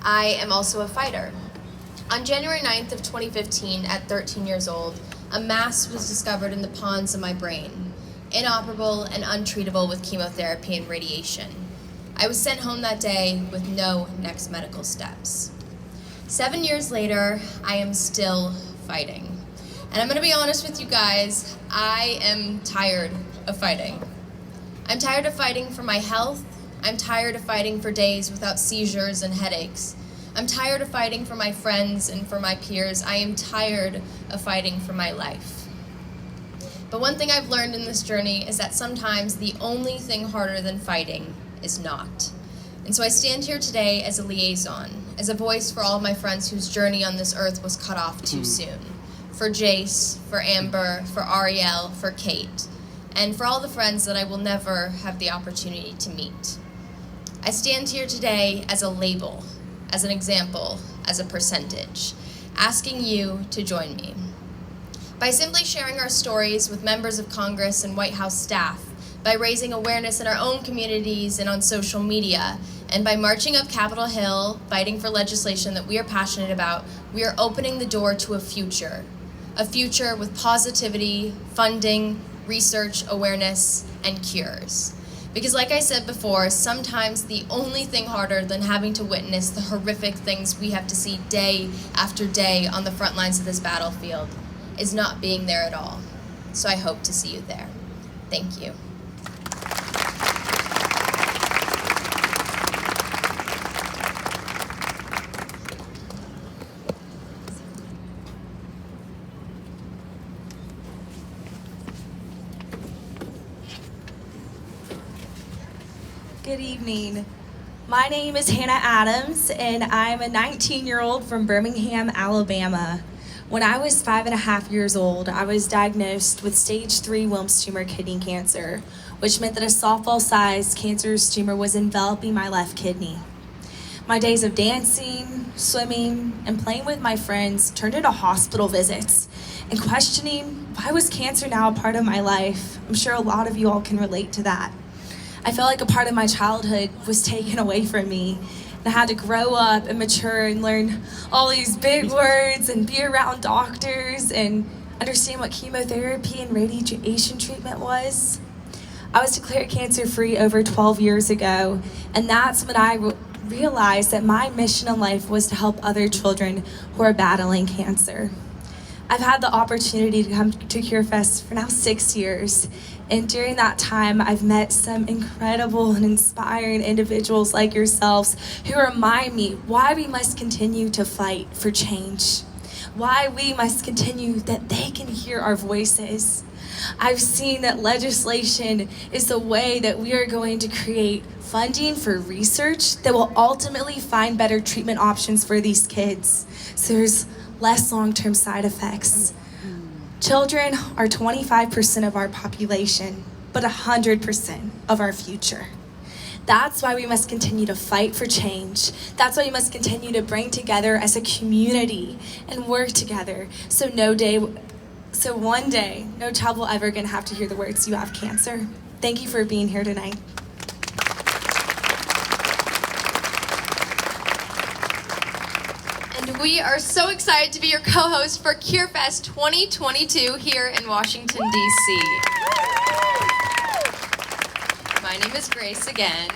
I am also a fighter. On January 9th of 2015, at 13 years old, a mass was discovered in the pons of my brain, inoperable and untreatable with chemotherapy and radiation. I was sent home that day with no next medical steps. 7 years later, I am still fighting. And I'm gonna be honest with you guys, I am tired of fighting. I'm tired of fighting for my health. I'm tired of fighting for days without seizures and headaches. I'm tired of fighting for my friends and for my peers. I am tired of fighting for my life. But one thing I've learned in this journey is that sometimes the only thing harder than fighting is not. And so I stand here today as a liaison, as a voice for all of my friends whose journey on this earth was cut off too soon. For Jace, for Amber, for Ariel, for Kate, and for all the friends that I will never have the opportunity to meet. I stand here today as a label, as an example, as a percentage, asking you to join me. By simply sharing our stories with members of Congress and White House staff, by raising awareness in our own communities and on social media, and by marching up Capitol Hill, fighting for legislation that we are passionate about, we are opening the door to a future with positivity, funding, research, awareness, and cures. Because like I said before, sometimes the only thing harder than having to witness the horrific things we have to see day after day on the front lines of this battlefield is not being there at all. So I hope to see you there. Thank you. Good evening. My name is Hannah Adams, and I'm a 19-year-old from Birmingham, Alabama. When I was 5.5 years old, I was diagnosed with stage 3 Wilms tumor kidney cancer, which meant that a softball-sized cancerous tumor was enveloping my left kidney. My days of dancing, swimming, and playing with my friends turned into hospital visits and questioning, why was cancer now a part of my life? I'm sure a lot of you all can relate to that. I felt like a part of my childhood was taken away from me. And I had to grow up and mature and learn all these big words and be around doctors and understand what chemotherapy and radiation treatment was. I was declared cancer-free over 12 years ago, and that's when I realized that my mission in life was to help other children who are battling cancer. I've had the opportunity to come to CureFest for now 6 years. And during that time, I've met some incredible and inspiring individuals like yourselves who remind me why we must continue to fight for change, why we must continue that they can hear our voices. I've seen that legislation is the way that we are going to create funding for research that will ultimately find better treatment options for these kids, so there's less long-term side effects. Children are 25% of our population, but 100% of our future. That's why we must continue to fight for change. That's why we must continue to bring together as a community and work together so one day, no child will ever gonna have to hear the words, "You have cancer." Thank you for being here tonight. We are so excited to be your co-host for CureFest 2022 here in Washington, D.C. My name is Grace again.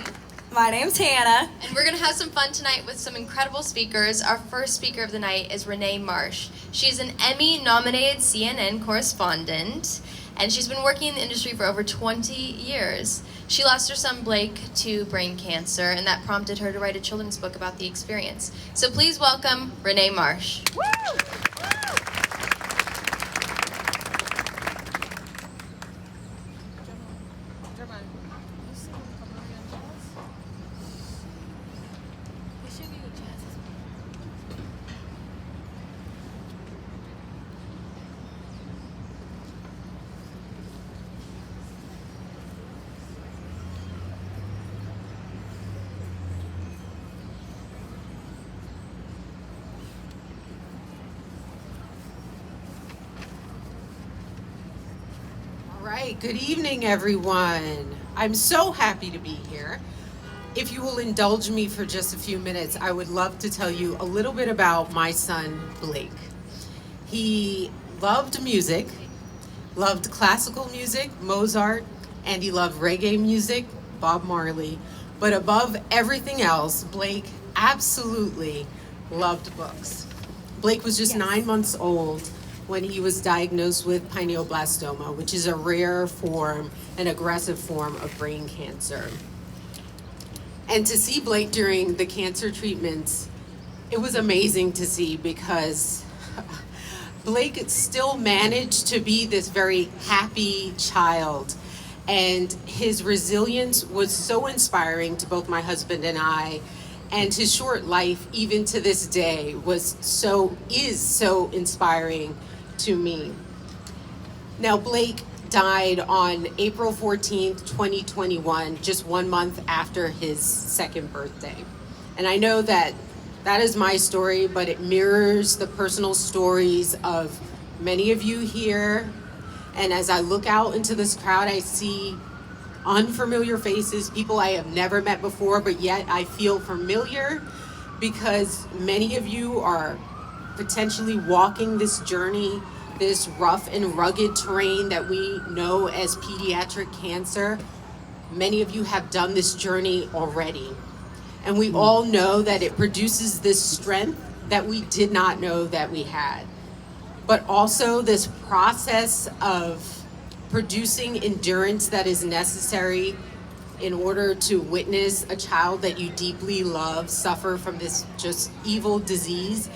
My name's Hannah. And we're going to have some fun tonight with some incredible speakers. Our first speaker of the night is Renee Marsh. She's an Emmy-nominated CNN correspondent, and she's been working in the industry for over 20 years. She lost her son Blake to brain cancer, and that prompted her to write a children's book about the experience. So please welcome Renee Marsh. Woo! All right, good evening, everyone. I'm so happy to be here. If you will indulge me for just a few minutes, I would love to tell you a little bit about my son, Blake. He loved music, loved classical music, Mozart, and he loved reggae music, Bob Marley. But above everything else, Blake absolutely loved books. Blake was just 9 months old when he was diagnosed with pineoblastoma, which is a rare form, an aggressive form of brain cancer. And to see Blake during the cancer treatments, it was amazing to see because Blake still managed to be this very happy child. And his resilience was so inspiring to both my husband and I. And his short life, even to this day, is so inspiring to me. Now, Blake died on April 14th, 2021, just 1 month after his second birthday. And I know that is my story, but it mirrors the personal stories of many of you here. And as I look out into this crowd, I see unfamiliar faces, people I have never met before, but yet I feel familiar because many of you are potentially walking this journey, this rough and rugged terrain that we know as pediatric cancer. Many of you have done this journey already. And we all know that it produces this strength that we did not know that we had. But also this process of producing endurance that is necessary in order to witness a child that you deeply love suffer from this just evil disease,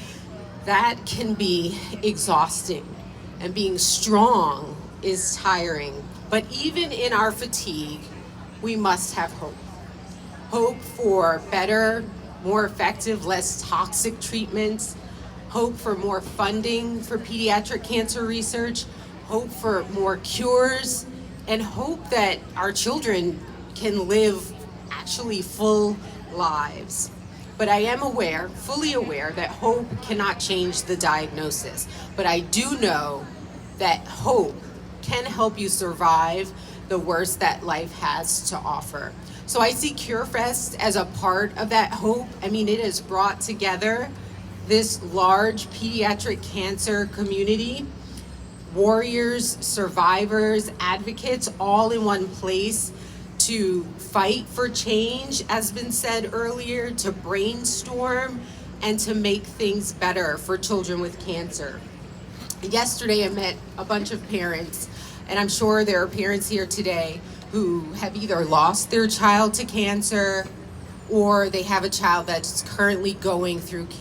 that can be exhausting. And being strong is tiring. But even in our fatigue, we must have hope. Hope for better, more effective, less toxic treatments. Hope for more funding for pediatric cancer research. Hope for more cures. And hope that our children can live actually full lives. But I am aware, fully aware, that hope cannot change the diagnosis. But I do know that hope can help you survive the worst that life has to offer. So I see CureFest as a part of that hope. I mean, it has brought together this large pediatric cancer community, warriors, survivors, advocates, all in one place to fight for change, as been said earlier, to brainstorm and to make things better for children with cancer. Yesterday I met a bunch of parents, and I'm sure there are parents here today who have either lost their child to cancer or they have a child that's currently going through cancer.